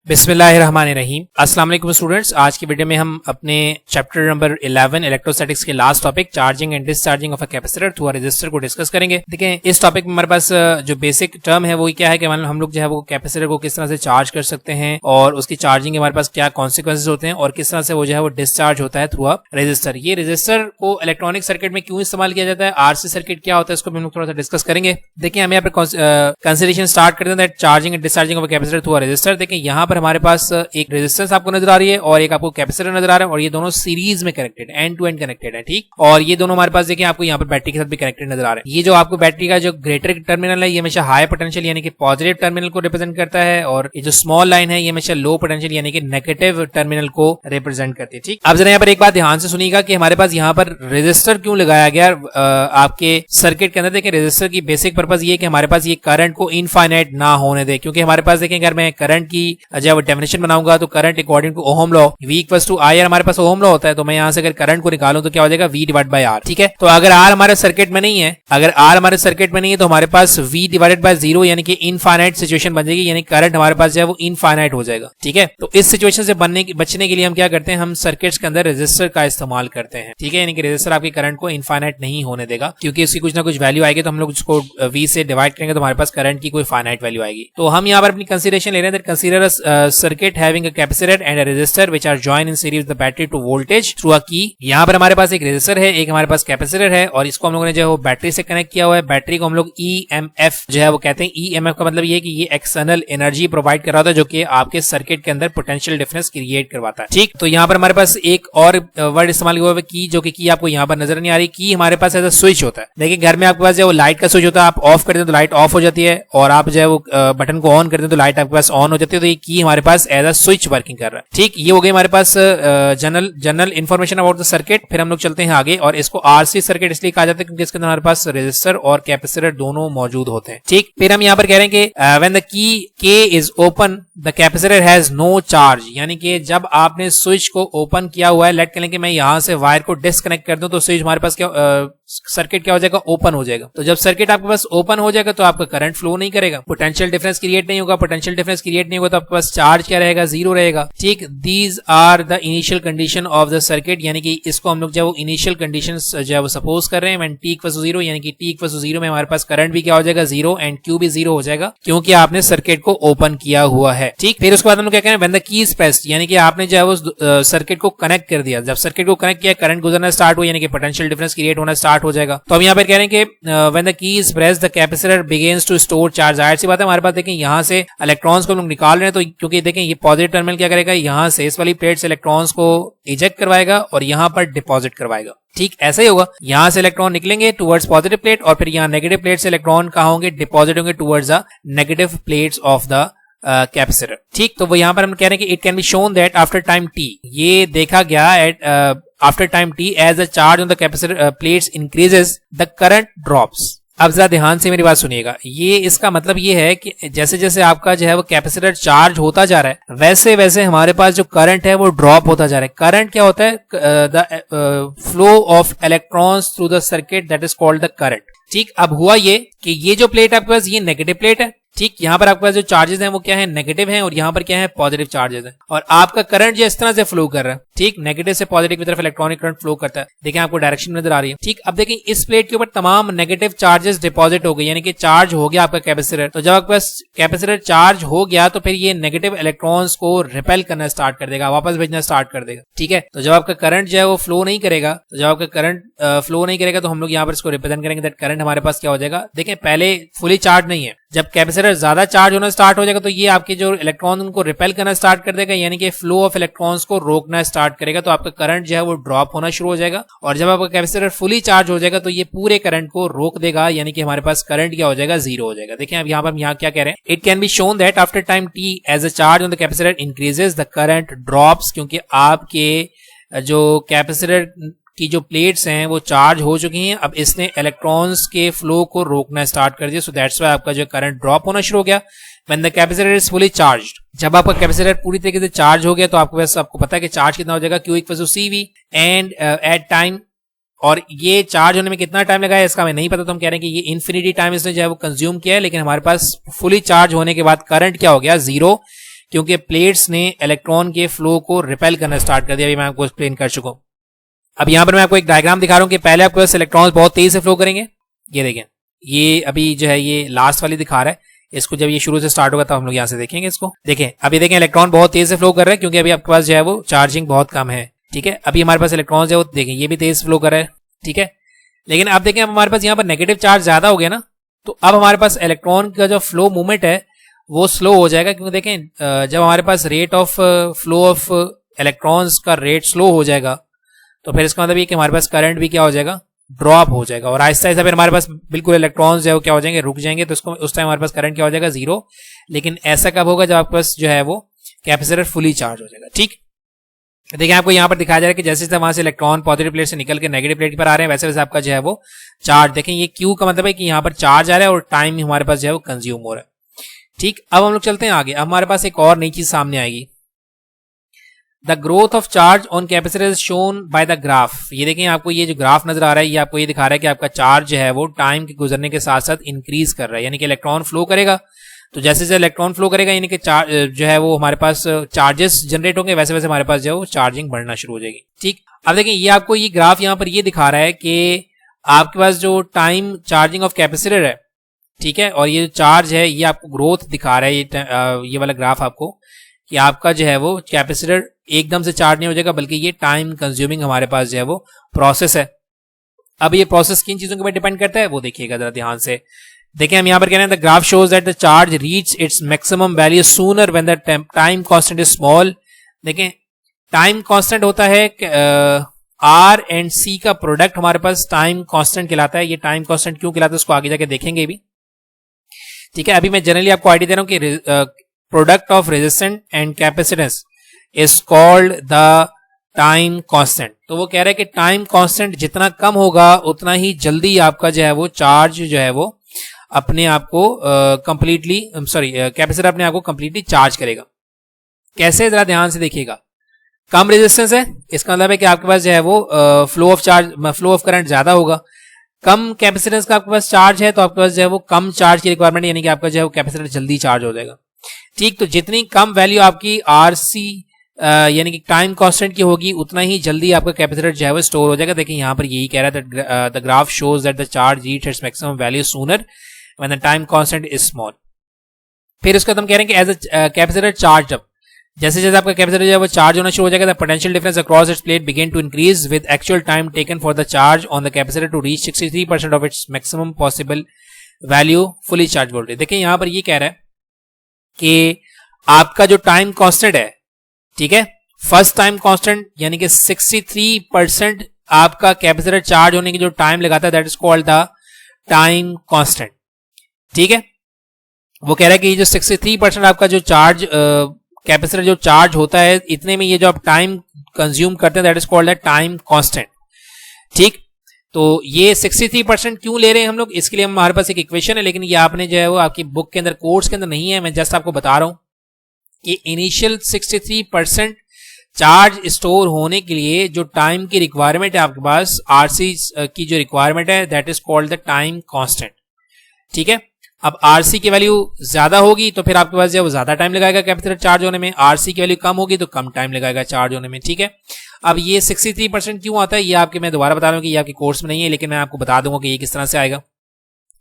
बिस्मिल्लाहिर्रहमानिर्रहीम। अस्सलाम वालेकुम स्टूडेंट्स, आज की वीडियो में हम अपने चैप्टर नंबर 11 इलेक्ट्रोस्टैटिक्स के last topic charging and discharging of a capacitor through a resistor को डिस्कस करेंगे। देखें, इस टॉपिक में हमारे पास जो बेसिक टर्म है वो क्या है कि हम लोग जो है वो कैपेसिटर को किस तरह से चार्ज कर सकते हैं और उसकी चार्जिंग के हमारे पास क्या कॉन्सिक्वेंसेज होते हैं और किस तरह से वो जो है वो डिस्चार्ज होता है थ्रू अ रेजिस्टर। ये रेजिस्टर को इलेक्ट्रॉनिक सर्किट में क्यों इस्तेमाल किया जाता है, आरसी सर्किट क्या होता है, इसको भी हम लोग थोड़ा सा डिस्कस करेंगे। देखिए, हम यहाँ पर कंसिडरेशन स्टार्ट करते हैं charging and discharging of a capacitor through a resistor. देखिए, यहाँ पर हमारे पास एक रेजिस्टेंस आपको नजर आ रही है और एक आपको कैपेसिटर नजर आ रहा है और ये दोनों सीरीज में connected, and to end connected है, ठीक। और ये दोनों हमारे पास देखिए आपको यहाँ पर बैटरी के साथ भी कनेक्टेड नजर आ रहा है। ये जो आपको बैटरी का जो ग्रेटर टर्मिनल है ये हमेशा हाई पोटेंशियल यानी कि पॉजिटिव टर्मिनल को रिप्रेजेंट करता है और ये जो स्मॉल लाइन है ये हमेशा लो पोटेंशियल यानी कि नेगेटिव टर्मिनल को रिप्रेजेंट करती है, ठीक। अब जरा यहाँ पर एक बात ध्यान से सुनिएगा कि हमारे पास यहाँ पर रेजिस्टर क्यों लगाया गया आपके सर्किट के अंदर। देखिए, रेजिस्टर की बेसिक पर्पज ये है कि हमारे पास ये करंट को इनफाइनाइट ना होने दे, क्योंकि हमारे पास देखें अगर मैं करंट की जब डेफिनेशन बनाऊंगा तो current according to Ohm law V equals to I R, हमारे पास ओहम लॉ होता है, तो मैं यहां से अगर करंट को निकालूं तो क्या हो जाएगा V डिवाइड बाय R, ठीक है। तो अगर R हमारे सर्किट में नहीं है, अगर R हमारे सर्किट में नहीं है तो हमारे पास V डिवाइडेड बाय 0 यानी कि इनफाइनाइट सिचुएशन बन जाएगी, यानी करंट हमारे पास जो है वो इनफाइनाइट हो जाएगा, ठीक है। तो इस सिचुएशन से बचने के लिए हम क्या करते हैं, हम सर्किट्स के अंदर रेजिस्टर का इस्तेमाल करते हैं, ठीक है। यानी कि रेजिस्टर आपके करंट को इनफाइनाइट नहीं होने देगा, क्योंकि उसकी कुछ ना कुछ वैल्यू आएगी तो हम लोग उसको V से डिवाइड करेंगे तो हमारे पास करंट की कोई फाइनाइट वैल्यू आएगी। तो हम यहाँ पर अपनी कंसीडरेशन ले रहे हैं, consider a circuit having a capacitor and a resistor which are join in series the battery to voltage through a key. यहाँ पर हमारे पास एक रेजिस्टर है, एक हमारे पास कैपेसिटर है और इसको हम लोगों ने जो है वो बैटरी से कनेक्ट किया हुआ है। बैटरी को हम लोग EMF जो है वो कहते हैं। EMF का मतलब ये है कि ये एक्सटर्नल एनर्जी प्रोवाइड कर रहा होता है जो कि आपके सर्किट के अंदर पोटेंशियल डिफरेंस क्रिएट करवाता है, ठीक। तो यहाँ पर हमारे पास एक और वर्ड इस्तेमाल हुआ है की, जो कि की आपको यहाँ पर नजर नहीं आ रही। की हमारे पास ऐसा स्विच होता है। देखिए, घर में आपके पास जो है वो लाइट का स्विच होता है, आप ऑफ करते हैं तो लाइट ऑफ हो जाती है और आप जो है वो बटन को ऑन करते हैं तो लाइट आपके पास ऑन हो जाती है। तो ये की हमारे पास एज अ स्विच वर्किंग कर रहा है, ठीक। ये हो गई हमारे पास general information about the circuit. फिर हम लोग चलते हैं आगे, और इसको आरसी सर्किट इसलिए कहा जाता है क्योंकि इसके अंदर हमारे पास रेजिस्टर और कैपेसिटर दोनों मौजूद होते हैं, ठीक। फिर हम यहाँ पर कह रहे हैं कि when the key K is open the capacitor has no charge, यानी कि जब आपने स्विच को ओपन किया हुआ है, लेट करें कि मैं यहाँ से वायर को डिस्कनेक्ट कर दूं तो स्विच हमारे पास क्या सर्किट क्या हो जाएगा, ओपन हो जाएगा। तो जब सर्किट आपके पास ओपन हो जाएगा तो आपका करंट फ्लो नहीं करेगा, पोटेंशियल डिफरेंस क्रिएट नहीं होगा। पोटेंशियल डिफरेंस क्रिएट नहीं होगा तो आपके पास चार्ज क्या रहेगा, जीरो रहेगा, ठीक। These are the initial condition of the circuit, यानी कि इसको हम लोग जो है वो इनिशियल कंडीशंस जो है वो सपोज कर रहे हैं। व्हेन t इक्वल्स टू 0 यानी कि t इक्वल्स टू 0 में हमारे पास करंट भी क्या हो जाएगा, 0, एंड Q भी 0 हो जाएगा क्योंकि आपने सर्किट को ओपन किया हुआ है, ठीक। फिर उसके बाद हम लोग क्या करें, when the key is pressed, यानी कि आपने जो है वो सर्किट को कनेक्ट कर दिया। जब सर्किट को कनेक्ट किया, करंट गुजरना स्टार्ट हुआ, यानी कि पोटेंशियल डिफरेंस क्रिएट होना स्टार्ट हो जाएगा। तो हम यहाँ पर कह रहे हैं कि when the key is pressed the capacitor begins to store charge. जाहिर सी बात है, हमारे पास देखें यहाँ से इलेक्ट्रॉन्स को हम लोग निकाल रहे हैं, तो क्योंकि देखें ये पॉजिटिव टर्मिनल क्या करेगा, यहाँ से इस वाली प्लेट से इलेक्ट्रॉन्स को इजेक्ट करवाएगा और यहाँ पर डिपॉजिट करवाएगा, ठीक। ऐसा ही होगा, यहाँ से इलेक्ट्रॉन निकलेंगे टुवर्ड्स पॉजिटिव प्लेट और फिर यहाँ नेगेटिव प्लेट से इलेक्ट्रॉन कहाँ होंगे, डिपॉजिट होंगे towards the negative plates of the capacitor, ठीक। तो वो यहाँ पर हम कह रहे हैं कि it can be shown that after time t, ये देखा गया at after time t as the charge on the capacitor plates increases the current drops. अब जरा ध्यान से मेरी बात सुनिएगा, ये इसका मतलब ये है कि जैसे जैसे आपका जो है वो कैपेसिटर चार्ज होता जा रहा है वैसे वैसे हमारे पास जो करंट है वो ड्रॉप होता जा रहा है। करंट क्या होता है, the flow of electrons through the circuit, that is called the current, ठीक। अब हुआ ये कि ये जो प्लेट आपके पास ये नेगेटिव प्लेट है, ठीक। यहाँ पर आपके पास जो चार्जेस हैं वो क्या है, नेगेटिव हैं, और यहाँ पर क्या है, पॉजिटिव चार्जेस हैं, और आपका करंट जो इस तरह से फ्लो कर रहा है, ठीक। नेगेटिव से पॉजिटिव की तरफ इलेक्ट्रॉनिक करंट फ्लो करता है। देखिए, आपको डायरेक्शन नजर आ रही है, ठीक। अब देखिए, इस प्लेट के ऊपर तमाम नेगेटिव चार्जेस डिपॉजिट हो गए, यानी कि चार्ज हो गया आपका कैपेसिटर। तो जब आपके पास कैपेसिटर चार्ज हो गया तो फिर ये नेगेटिव इलेक्ट्रॉन्स को रिपेल करना स्टार्ट कर देगा, वापस भेजना स्टार्ट कर देगा, ठीक है। तो जब आपका करंट जो है वो फ्लो नहीं करेगा, तो जब आपका करंट फ्लो नहीं करेगा तो हम लोग यहाँ पर इसको रिप्रेजेंट करेंगे दैट करंट हमारे पास क्या हो जाएगा। देखिए, पहले फुली चार्ज नहीं है, जब कैपेसिटर ज्यादा चार्ज होना स्टार्ट हो जाएगा तो ये आपके जो इलेक्ट्रॉन उनको रिपेल करना स्टार्ट कर देगा, यानी कि फ्लो ऑफ इलेक्ट्रॉन्स को रोकना स्टार्ट करेगा, तो आपका करंट जो है वो ड्रॉप होना शुरू हो जाएगा। और जब आपका कैपेसिटर फुली चार्ज हो जाएगा तो ये पूरे करंट को रोक देगा, यानी कि हमारे पास करंट क्या हो जाएगा, 0 हो जाएगा। देखिए, अब यहाँ पर हम यहाँ क्या कह रहे हैं, it can be shown that after time t as a charge on the capacitor increases the current drops, क्योंकि आपके जो कैपेसिटर की जो प्लेट्स हैं वो चार्ज हो चुकी हैं, अब इसने इलेक्ट्रॉन्स के फ्लो को रोकना स्टार्ट कर दिया, सो दैट्स व्हाई आपका जो करंट ड्रॉप होना शुरू हो गया when the capacitor is fully charged. जब आपका कैपेसिटर पूरी तरीके से चार्ज हो गया तो आपको पता है कि चार्ज कितना हो जाएगा, Q equals to CV and at time और ये चार्ज होने में कितना टाइम लगा है इसका हमें नहीं पता, तो हम कह रहे हैं कि ये इन्फिनिटी टाइम इसने जो है वो कंज्यूम किया है, लेकिन हमारे पास फुली चार्ज होने के बाद करंट क्या हो गया, जीरो, क्योंकि प्लेट्स ने इलेक्ट्रॉन के फ्लो को रिपेल करना स्टार्ट कर दिया। अभी मैं आपको एक्सप्लेन कर चुका हूं। अब यहां पर मैं आपको एक डायग्राम दिखा रहा हूं कि पहले आपके पास इलेक्ट्रॉन्स बहुत तेज से फ्लो करेंगे। ये देखें, ये अभी जो है ये लास्ट वाली दिखा रहा है। इसको जब ये शुरू से स्टार्ट होगा तो हम लोग यहां से देखेंगे इसको। देखें, अभी देखें इलेक्ट्रॉन बहुत तेज से फ्लो कर रहा है क्योंकि अभी आपके पास जो है वो चार्जिंग बहुत कम है। ठीक है, अभी हमारे पास इलेक्ट्रॉन्स है वो देखें ये भी तेज फ्लो कर रहा है। ठीक है, लेकिन अब देखें अब हमारे पास यहाँ पर नेगेटिव चार्ज ज्यादा हो गया ना, तो अब हमारे पास इलेक्ट्रॉन का जो फ्लो मूवमेंट है वो स्लो हो जाएगा। क्योंकि देखें जब हमारे पास rate of flow of electrons का रेट स्लो हो जाएगा तो फिर इसका मतलब ये कि हमारे पास करंट भी क्या हो जाएगा, ड्रॉप हो जाएगा। और आहिस्ता आहिस्ता फिर हमारे पास बिल्कुल इलेक्ट्रॉन्स जो है वो क्या हो जाएंगे, रुक जाएंगे। तो उसको उस टाइम हमारे पास करंट क्या हो जाएगा, जीरो। लेकिन ऐसा कब होगा, जब आपके पास जो है वो कैपेसिटर फुली चार्ज हो जाएगा। ठीक, देखिए आपको यहाँ पर दिखाया जा रहा है कि जैसे जैसे वहां से इलेक्ट्रॉन पॉजिटिव प्लेट से निकल के नेगेटिव प्लेट पर आ रहे हैं वैसे वैसे आपका जो है वो चार्ज, देखें ये क्यू का मतलब है कि यहाँ पर चार्ज आ रहा है और टाइम हमारे पास जो है वो कंज्यूम हो रहा है। ठीक, अब हम लोग चलते हैं आगे। अब हमारे पास एक और नई चीज सामने आएगी। The growth of charge on capacitor is shown by the graph. ये देखें आपको ये जो ग्राफ नजर आ रहा है ये आपको ये दिखा रहा है कि आपका चार्ज जो है वो टाइम के गुजरने के साथ साथ इंक्रीज कर रहा है। यानी कि इलेक्ट्रॉन फ्लो करेगा तो जैसे जैसे इलेक्ट्रॉन फ्लो करेगा यानी कि जो है वो हमारे पास चार्जेस जनरेट होंगे, वैसे वैसे हमारे पास जो है वो चार्जिंग बढ़ना शुरू हो जाएगी। ठीक, अब देखें ये आपको ये ग्राफ यहाँ पर ये दिखा रहा है कि आपके पास जो टाइम चार्जिंग ऑफ कैपेसिटर है, ठीक है, और ये जो चार्ज है ये आपको ग्रोथ दिखा रहा है। ये वाला ग्राफ आपको कि आपका जो है वो कैपेसिटर एकदम से चार्ज नहीं हो जाएगा बल्कि ये टाइम कंज्यूमिंग हमारे पास जो है वो प्रोसेस है। अब ये प्रोसेस किन चीजों के ऊपर डिपेंड करता है वो देखिएगा जरा ध्यान से। देखें हम यहाँ पर कह रहे हैं the graph shows that the charge reach its maximum value sooner when the time constant is small. देखें टाइम कांस्टेंट होता है आर एंड सी का प्रोडक्ट हमारे पास टाइम कांस्टेंट कहलाता है। ये टाइम कांस्टेंट क्यों कहलाता है उसको आगे जाके देखेंगे भी। ठीक है, अभी मैं जनरली आपको आइडिया दे रहा हूं कि product of resistance and capacitance is called the time constant. तो वो कह रहा है कि टाइम कांस्टेंट जितना कम होगा उतना ही जल्दी आपका जो है वो चार्ज जो है वो अपने आप को कंप्लीटली कैपेसिटर अपने आप को कंप्लीटली चार्ज करेगा। कैसे, जरा ध्यान से देखिएगा। कम रेजिस्टेंस है इसका मतलब है कि आपके पास जो है वो फ्लो ऑफ करंट ज्यादा होगा। कम कैपेसिटेंस का आपके पास चार्ज है तो आपके पास जो है वो कम चार्ज की रिक्वायरमेंट, यानी कि आपका जो है वो कैपेसिटर जल्दी चार्ज हो जाएगा। ठीक, तो जितनी कम वैल्यू आपकी आरसी यानी कि टाइम कांस्टेंट की होगी उतना ही जल्दी आपका कैपेसिटर जो है वो स्टोर हो जाएगा। देखिए यहाँ पर यही कह रहा है the graph shows that the charge reach its maximum value sooner when the time constant is small. फिर उसके बाद हम कह रहे हैं कि as a capacitor charge up, जैसे जैसे आपका कैपेसिटर जो है वो चार्ज होना शुरू हो जाएगा the potential difference across its plate begin to increase with actual time taken for the charge on the capacitor to reach 63% of its maximum possible value fully charge voltage. देखिए यहां पर ये कह रहा है कि आपका जो टाइम कांस्टेंट है, ठीक है, फर्स्ट टाइम कांस्टेंट यानी कि 63% आपका कैपेसिटर चार्ज होने की जो टाइम लगाता है that is called the time constant. ठीक है, वो कह रहा है कि जो 63% आपका जो चार्ज कैपेसिटर जो चार्ज होता है इतने में ये जो आप टाइम कंज्यूम करते हैं that is called the time constant. ठीक, तो ये 63% क्यों ले रहे हैं हम लोग, इसके लिए हमारे पास एक इक्वेशन है, लेकिन ये आपने जो है वो आपकी बुक के अंदर कोर्स के अंदर नहीं है। मैं जस्ट आपको बता रहा हूं कि इनिशियल 63% चार्ज स्टोर होने के लिए जो टाइम की रिक्वायरमेंट है आपके पास, आरसी की जो रिक्वायरमेंट है that is called the time constant. ठीक है, अब आरसी की वैल्यू ज्यादा होगी तो फिर आपके पास जो है वो ज्यादा टाइम लगाएगा कैपेसिटर चार्ज होने में, आरसी की वैल्यू कम होगी तो कम टाइम लगाएगा चार्ज होने में। ठीक है, अब ये 63% क्यों आता है ये आपके मैं दोबारा बता रहा हूँ कि ये आपके कोर्स में नहीं है, लेकिन मैं आपको बता दूंगा कि ये किस तरह से आएगा।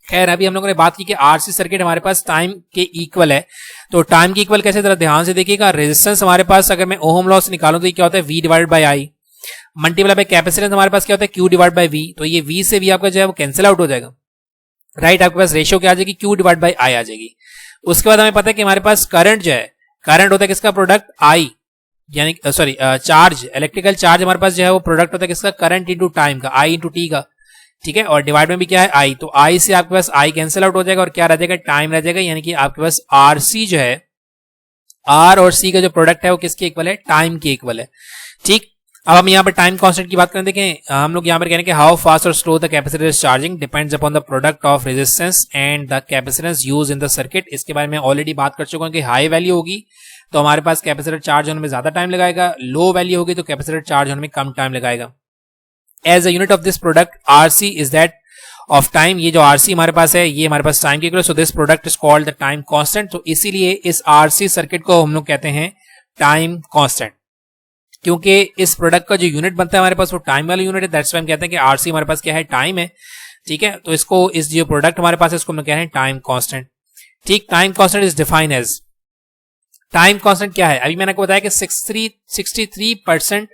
खैर, अभी हम लोगों ने बात की कि आरसी सर्किट हमारे पास टाइम के इक्वल है, तो टाइम के इक्वल कैसे, जरा ध्यान से देखिएगा। रेजिस्टेंस हमारे पास अगर मैं ओहम लॉ से निकालूं तो ये क्या होता है, V divide by I multiply by capacitance हमारे पास क्या होता है, क्यू डिवाइड बाई वी। तो ये वी से वी आपका जो है वो कैंसिल आउट हो जाएगा, राइट। आपके पास रेशियो क्या आ जाएगी, क्यू डिवाइड बाई आई आ जाएगी। उसके बाद हमें पता है कि हमारे पास करंट जो है, करंट होता है किसका, प्रोडक्ट आई, यानी चार्ज, इलेक्ट्रिकल चार्ज हमारे पास जो है वो प्रोडक्ट होता है किसका, करंट इंटू टाइम का, आई इंटू टी का। ठीक है, और डिवाइड में भी क्या है, आई, तो आई से आपके पास आई कैंसिल आउट हो जाएगा और क्या रह जाएगा, टाइम रह जाएगा। यानी कि आपके पास आर सी जो है, आर और सी का जो प्रोडक्ट है वो किसके इक्वल है, टाइम के इक्वल है। ठीक, अब हम यहाँ पर टाइम कांस्टेंट की बात करें, देखें हम लोग यहाँ पर कह रहे हैं कि हाउ फास्ट और slow the capacitor is charging depends upon the product of resistance and the capacitance use in the circuit. इसके बारे में ऑलरेडी बात कर चुका हूं कि हाई वैल्यू होगी तो हमारे पास कैपेसिटर चार्ज होने में ज्यादा टाइम लगाएगा, लो वैल्यू होगी तो कैपेसिटर चार्ज होने में कम टाइम लगाएगा। As a unit of this product RC is that of time, ये जो आरसी हमारे पास है ये हमारे पास टाइम के equal, so this product is called the time constant. तो इसीलिए इस आरसी सर्किट को हम लोग कहते हैं टाइम कांस्टेंट, क्योंकि इस प्रोडक्ट का जो यूनिट बनता है हमारे पास वो टाइम वाला यूनिट है। दैट्स व्हाई हम कहते हैं कि आरसी हमारे पास क्या है, टाइम है। ठीक है, तो इसको, इस जो प्रोडक्ट हमारे पास है इसको हम लोग कह रहे हैं टाइम कांस्टेंट। ठीक, time constant is defined as, time constant क्या है, अभी मैंने आपको बताया कि 63%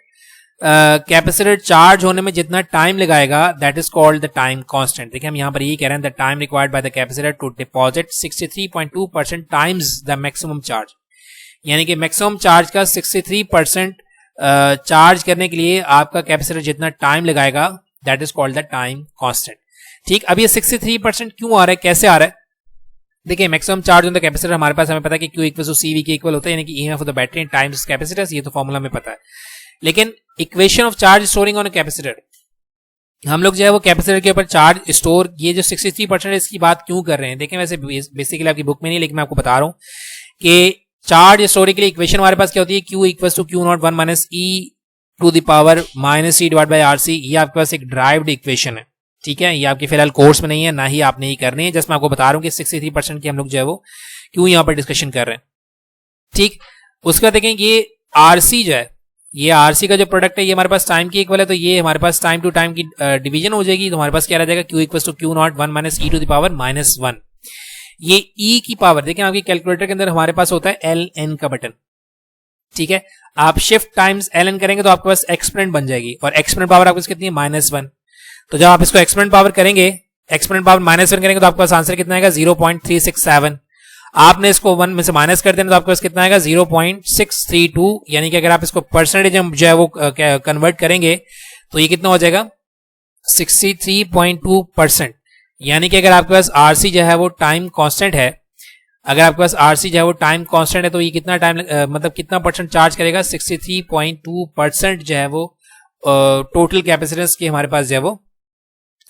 कैपेसिटर चार्ज होने में जितना टाइम लगाएगा that is called the time constant. देखिए हम यहां पर ये कह रहे हैं the time required by the capacitor to deposit 63.2% times the maximum charge, यानी कि मैक्सिमम चार्ज का 63% चार्ज करने के लिए आपका कैपेसिटर जितना टाइम लगाएगा that is called the time constant. ठीक, अब ये 63% क्यों आ रहा है, कैसे आ रहा है? देखिए maximum charge on the capacitor हमारे पास हमें पता है कि Q इक्वल टू CV के इक्वल होता है, यानी कि EMF of the battery times capacitor, ये तो फॉर्मूला में पता है। लेकिन equation of charge storing on a capacitor, हम लोग जो है वो कैपेसिटर के ऊपर चार्ज स्टोर, ये जो 63% इसकी बात क्यों कर रहे हैं? देखें वैसे बेसिकली आपकी बुक में नहीं, लेकिन मैं आपको बता रहा हूं कि चार्ज स्टोरेज के लिए इक्वेशन हमारे पास क्या होती है, Q equal to Q0 1 - e to the power -c divide by RC। ये आपके पास एक ड्राइव्ड इक्वेशन है। ठीक है, ये आपके फिलहाल कोर्स में नहीं है, ना ही आपने ही करनी है, जस्ट मैं आपको बता रहा हूं कि 63% की हम लोग जो है वो क्यों यहां पर डिस्कशन कर रहे हैं। ठीक, उसके बाद देखें ये RC जो है, ये RC का जो प्रोडक्ट है ये हमारे पास टाइम की इक्वल है, तो ये हमारे पास टाइम टू टाइम की डिवीजन हो जाएगी। तो हमारे पास क्या रह जाएगा, Q equal to Q0 1 - e to the power -1। ये e की पावर, देखें आपकी कैलकुलेटर के अंदर हमारे पास होता है ln का बटन। ठीक है, आप शिफ्ट टाइम्स ln करेंगे तो आपके पास एक्सपोनेंट बन जाएगी, और एक्सपोनेंट पावर आपके पास कितनी है, -1। तो जब आप इसको एक्सपोनेंट पावर करेंगे, एक्सपोनेंट पावर -1 करेंगे तो आपके पास आंसर कितना आएगा, 0.367। आपने इसको 1 में से माइनस कर देना तो आपके पास कितना आएगा, 0.632। यानी कि अगर आप इसको परसेंटेज जो है वो कन्वर्ट करेंगे तो ये कितना हो जाएगा, 63.2%। यानी कि अगर आपके पास RC जो है वो टाइम कांस्टेंट है, अगर आपके पास RC जो है वो टाइम कांस्टेंट है तो ये कितना टाइम मतलब कितना परसेंट चार्ज करेगा, 63.2% जो है वो टोटल कैपेसिटेंस की हमारे पास जो है वो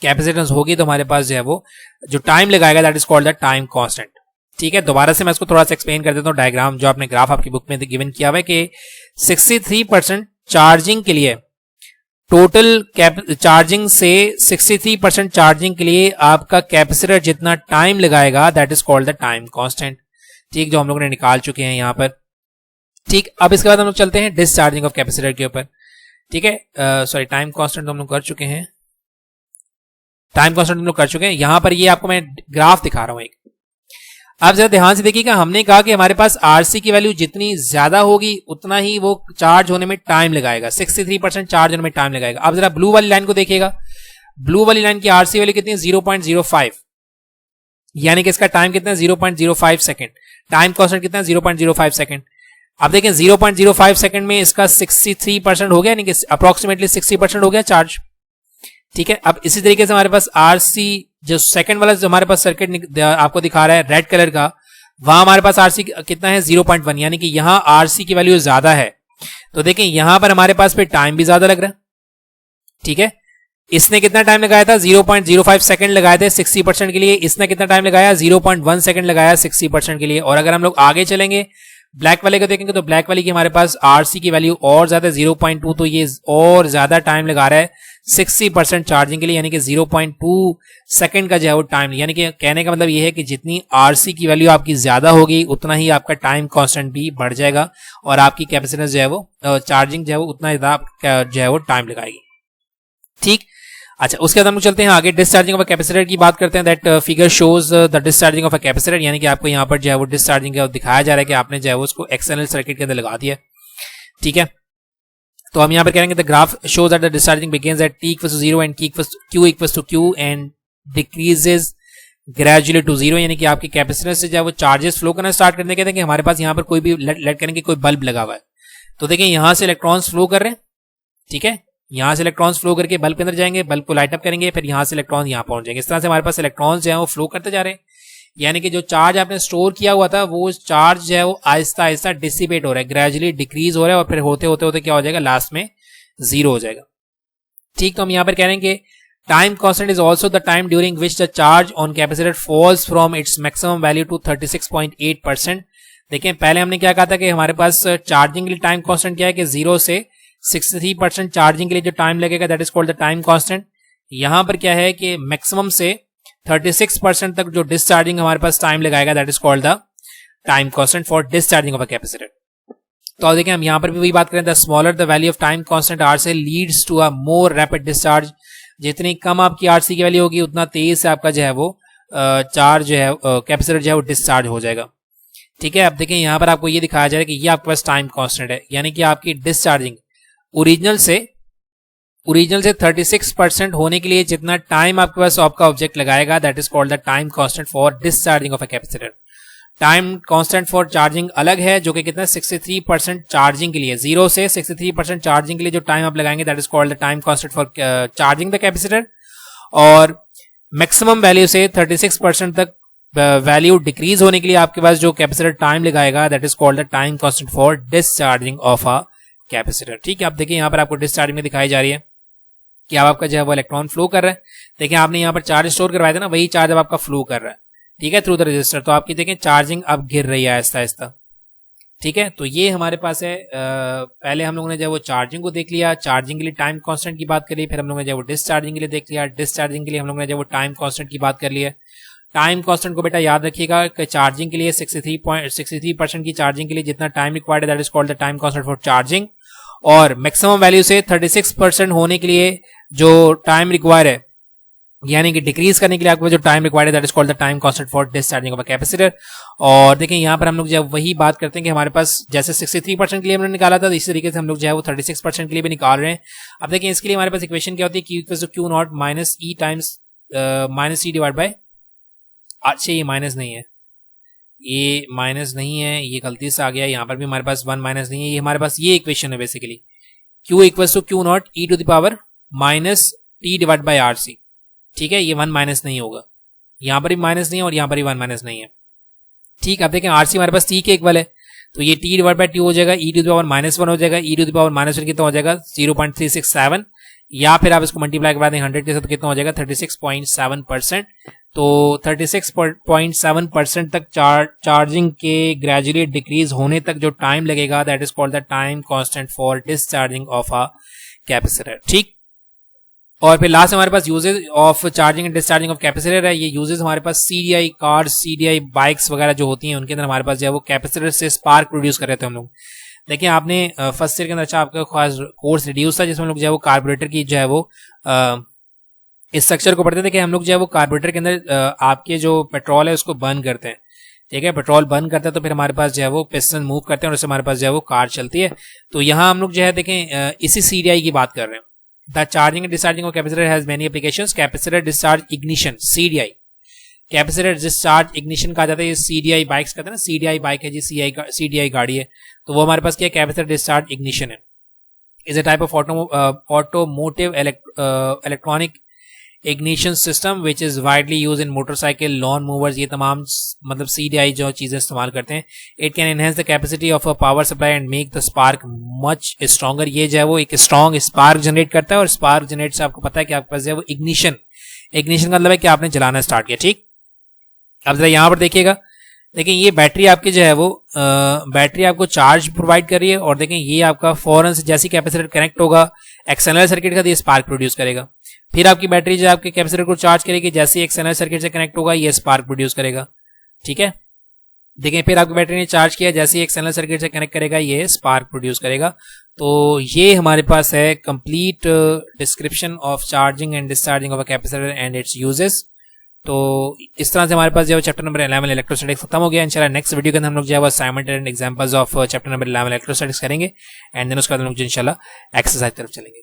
कैपेसिटेंस होगी, तो हमारे पास जो है वो जो टाइम लगाएगा that is called the time constant. ठीक है, दोबारा से मैं इसको थोड़ा सा एक्सप्लेन कर देता हूँ। डायग्राम जो आपने ग्राफ आपकी बुक में गिवन किया हुआ है कि 63% चार्जिंग के लिए, टोटल चार्जिंग से 63% चार्जिंग के लिए आपका कैपेसिटर जितना टाइम लगाएगा that is called the time constant. ठीक, जो हम लोगों ने निकाल चुके हैं यहाँ पर। ठीक, अब इसके बाद हम लोग चलते हैं डिसचार्जिंग ऑफ कैपेसिटर के ऊपर। ठीक है, सॉरी टाइम कांस्टेंट हम लोग कर चुके हैं, टाइम कांस्टेंट हम लोग कर चुके हैं। यहां पर ये आपको मैं ग्राफ दिखा रहा हूं एक, आप जरा ध्यान से देखिएगा। हमने कहा कि हमारे पास RC की वैल्यू जितनी ज्यादा होगी उतना ही वो चार्ज होने में टाइम लगाएगा, 63% चार्ज होने में टाइम लगाएगा। आप जरा ब्लू वाली लाइन को देखिएगा, ब्लू वाली लाइन की RC वैल्यू कितनी है, 0.05, यानी कि इसका टाइम कितना है, 0.05 सेकंड। टाइम कांस्टेंट कितना है, 0.05 सेकंड। आप देखें 0.05 सेकंड में इसका 63% हो गया, यानी कि अप्रोक्सीमेटली 60% हो गया चार्ज। ठीक है, अब इसी तरीके से हमारे पास RC जो सेकंड वाला जो हमारे पास सर्किट आपको दिखा रहा है रेड कलर का, वहां हमारे पास RC कितना है, 0.1, यानी कि यहां RC की वैल्यू ज्यादा है। तो देखें यहां पर हमारे पास पे टाइम भी ज्यादा लग रहा है। ठीक है, इसने कितना टाइम लगाया था, 0.05 सेकंड लगाए थे 60% के लिए, इसने कितना टाइम लगाया, 0.1 सेकंड लगाया 60% के लिए। और अगर हम लोग आगे चलेंगे ब्लैक वाले को देखेंगे तो ब्लैक वाले की हमारे पास RC की वैल्यू और ज्यादा 0.2, तो ये और ज्यादा टाइम लगा रहा है 60% चार्जिंग के लिए, यानी कि 0.2 सेकंड का जो है वो टाइम। यानी कि कहने का मतलब ये है कि जितनी RC की वैल्यू आपकी ज्यादा होगी उतना ही आपका टाइम कांस्टेंट भी बढ़ जाएगा और आपकी कैपेसिटेंस जो है वो चार्जिंग जो है वो उतना ज्यादा जो है वो टाइम लगाएगी। ठीक, अच्छा उसके बाद हम लोग चलते हैं आगे, डिस्चार्जिंग ऑफ अ कैपेसिटर की बात करते हैं। That figure shows the discharging of a capacitor, यानी कि आपको यहाँ पर जो है वो डिस्चार्जिंग दिखाया जा रहा है कि आपने जो है वो उसको एक्सटर्नल सर्किट के अंदर लगा दिया। ठीक है, तो हम यहाँ पर करेंगे the graph shows that the discharging begins at T equals to 0 and Q equals to Q and decreases gradually to 0, यानी कि आपकी कैपेसिटर से जो है वो चार्जेस फ्लो करना स्टार्ट करने के, देखिए हमारे पास यहाँ पर कोई भी लेट करेंगे कोई बल्ब लगा हुआ है, तो देखिए यहाँ से इलेक्ट्रॉन्स फ्लो कर रहे हैं। ठीक है, यहाँ से इलेक्ट्रॉन्स फ्लो करके बल्ब के अंदर जाएंगे, बल्ब को लाइट अप करेंगे, फिर यहाँ से इलेक्ट्रॉन यहाँ पहुंच जाएंगे। इस तरह से हमारे पास इलेक्ट्रॉन्स जो है वो फ्लो करते जा रहे हैं, यानी कि जो चार्ज आपने स्टोर किया हुआ था वो चार्ज जो है वो आहिस्ता आहिस्ता डिसिपेट हो रहा है, ग्रेजुअली डिक्रीज हो रहा है और फिर होते होते होते क्या हो जाएगा, लास्ट में 0 हो जाएगा। ठीक, तो हम यहाँ पर कह रहे हैं कि time constant is also the time during which the charge on capacitor falls from its maximum value to 36.8%। देखें पहले हमने क्या कहा था कि हमारे पास चार्जिंग के लिए टाइम कांस्टेंट क्या है कि 0 से 63% चार्जिंग के लिए जो टाइम लगेगा that is called the time constant. यहां पर क्या है कि मैक्सिमम से 36% तक जो डिस्चार्जिंग हमारे पास टाइम लगाएगा, that is called the time constant for discharging of a capacitor. तो देखिए हम यहां पर भी वही बात करें, the smaller the value of time constant RC leads to a more rapid discharge. जितनी कम आपकी आरसी की वैल्यू होगी उतना तेज से आपका जो है वो चार्ज जो है कैपेसिटर जो है वो डिस्चार्ज हो जाएगा। ठीक है, अब देखें यहाँ पर आपको ये दिखाया जा रहा है कि ये आपके पास टाइम कांस्टेंट है, यानी कि आपकी डिस्चार्जिंग ओरिजिनल से 36% होने के लिए जितना टाइम आपके पास आपका ऑब्जेक्ट लगाएगा, that is called the time constant for discharging of a capacitor. Time constant for charging अलग है, जो कि कितना 63% चार्जिंग के लिए, 0 से 63% चार्जिंग के लिए जो टाइम आप लगाएंगे, that is called the time constant for charging the capacitor. और मैक्सिमम वैल्यू से 36% तक वैल्यू डिक्रीज होने के लिए आपके पास जो कैपेसिटर टाइम लगाएगा, that is called the time constant for discharging of a capacitor. ठीक है, आप देखिए यहाँ पर आपको डिस्चार्जिंग में दिखाई जा रही है कि अब आपका जो है वो इलेक्ट्रॉन फ्लो कर रहा है। देखिए आपने यहाँ पर चार्ज स्टोर करवाया था ना, वही चार्ज अब आपका फ्लो कर रहा है, ठीक है, थ्रू द रजिस्टर। तो आपकी देखें चार्जिंग अब गिर रही है आहिस्ता आहिस्ता। ठीक है, तो ये हमारे पास है पहले हम लोगों ने जो है वो चार्जिंग को देख लिया, चार्जिंग के लिए टाइम कांस्टेंट की बात करी, फिर हम लोगों ने जो है वो डिस्चार्जिंग के लिए देख लिया, डिस्चार्जिंग के लिए हम लोगों ने जो है वो टाइम कांस्टेंट की बात कर ली है। टाइम कांस्टेंट को बेटा याद रखिएगा कि चार्जिंग के लिए 63% की चार्जिंग के लिए जितना टाइम रिक्वायर्ड है, that is called the time constant for charging. और मैक्सिमम वैल्यू से 36% होने के लिए जो टाइम रिक्वायर है, यानी कि डिक्रीज करने के लिए आपको जो टाइम रिक्वायर्ड है, that is called the time constant for discharging of a capacitor. और देखिए यहाँ पर हम लोग जो वही बात करते हैं कि हमारे पास जैसे 63% के लिए हमने निकाला था, इसी तरीके से हम लोग जो है वो 36% के लिए भी निकाल रहे हैं। अब देखिए इसके लिए हमारे पास इक्वेशन क्या होती है, Q not minus E times minus E divide by, अच्छा ये माइनस नहीं है, ये माइनस नहीं है, ये गलती से आ गया, यहाँ पर भी हमारे पास 1 माइनस नहीं है, ये हमारे पास ये इक्वेशन है basically, Q equals to Q not e to the power minus t divide by R C. ठीक है, ये 1 माइनस नहीं होगा, यहाँ पर भी माइनस नहीं है और यहाँ पर भी 1 माइनस नहीं है। ठीक, अब देखें आरसी हमारे पास टी के इक्वल है, तो ये टी डिवाइड बाय टी हो जाएगा, ई टू द पावर -1 हो जाएगा, ई टू द पावर -1 कितना हो जाएगा 0.367, या फिर आप इसको मल्टीप्लाई करवा दें 100 के साथ, कितना हो जाएगा 36.7%। तो 36.7% तक चार्जिंग के ग्रेजुअली डिक्रीज होने तक जो टाइम लगेगा, that is called the time constant for discharging of a capacitor. ठीक, और फिर लास्ट हमारे पास uses of charging and discharging of capacitor है। ये यूजेस हमारे पास सीडीआई कार्स, सीडीआई बाइक्स वगैरह जो होती हैं, उनके अंदर हमारे पास जो है वो कैपेसिटर से स्पार्क प्रोड्यूस कर रहे थे हम लोग। देखिए आपने फर्स्ट ईयर के अंदर अच्छा आपका खास कोर्स रिड्यूस था, जिसमें हम लोग जो है वो कार्बोरेटर की जो है वो इस स्ट्रक्चर को पढ़ते थे कि हम लोग जो है वो कार्बोरेटर के अंदर आपके जो पेट्रोल है उसको बर्न करते हैं। ठीक है, पेट्रोल बर्न करते हैं तो फिर हमारे पास जो है वो पिस्टन मूव करते हैं और उससे हमारे पास जो है वो कार चलती है। तो यहाँ हम लोग जो है देखें इसी सीडीआई की बात कर रहे हैं। The charging and discharging of capacitor has many applications. Capacitor discharge ignition, CDI, capacitor discharge ignition कहा जाता है। ये सीडीआई बाइक्स कहते हैं ना, सीडीआई बाइक है जी, सीडीआई गाड़ी है, तो वो हमारे पास क्या है, कैपेसिटर डिस्चार्ज इग्निशन है। Is a type of automotive electronic ignition system which is widely use in motorcycle, lawn movers, ये तमाम मतलब सीडीआई जो चीजें इस्तेमाल करते हैं। It can enhance the capacity of a power supply and make the spark much stronger. ये जो है वो एक स्ट्रॉन्ग स्पार्क जनरेट करता है, और स्पार्क जनरेट से आपको पता है कि आपके पास जो है वो इग्निशन का मतलब है कि आपने जलाना स्टार्ट किया। ठीक, अब जरा यहाँ पर देखिएगा, देखिए ये बैटरी आपकी जो है वो बैटरी आपको चार्ज प्रोवाइड कर रही है, और देखें ये आपका फौरन से जैसे कैपेसिटर कनेक्ट होगा एक्सटर्नल सर्किट का, तो ये स्पार्क प्रोड्यूस करेगा। फिर आपकी बैटरी जो आपके कैपेसिटर को चार्ज करेगी, जैसे ही एक्सटर्नल सर्किट से कनेक्ट होगा ये स्पार्क प्रोड्यूस करेगा। ठीक है, देखें फिर आपकी बैटरी ने चार्ज किया, जैसे ही एक्सटर्नल सर्किट से कनेक्ट करेगा ये स्पार्क प्रोड्यूस करेगा। तो ये हमारे पास है complete description of charging and discharging of a capacitor and it's uses. तो इस तरह से हमारे पास जो है चैप्टर नंबर 11 इलेक्ट्रोस्टैटिक्स खत्म हो गया। इंशाल्लाह नेक्स्ट वीडियो के अंदर हम लोग जो है वो assignment and examples of chapter number 11 electrostatics करेंगे, एंड देन उसके बाद हम लोग इंशाल्लाह एक्सरसाइज तरफ चलेंगे।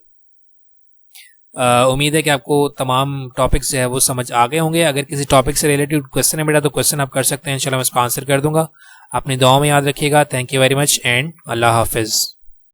उम्मीद है कि आपको तमाम टॉपिक्स जो है वो समझ आ गए होंगे। अगर किसी टॉपिक से रिलेटेड क्वेश्चन है बेटा तो क्वेश्चन आप कर सकते हैं, इंशाल्लाह मैं उसका आंसर कर दूंगा। अपनी दुआओं में याद रखिएगा। Thank you very much and Allah Hafiz.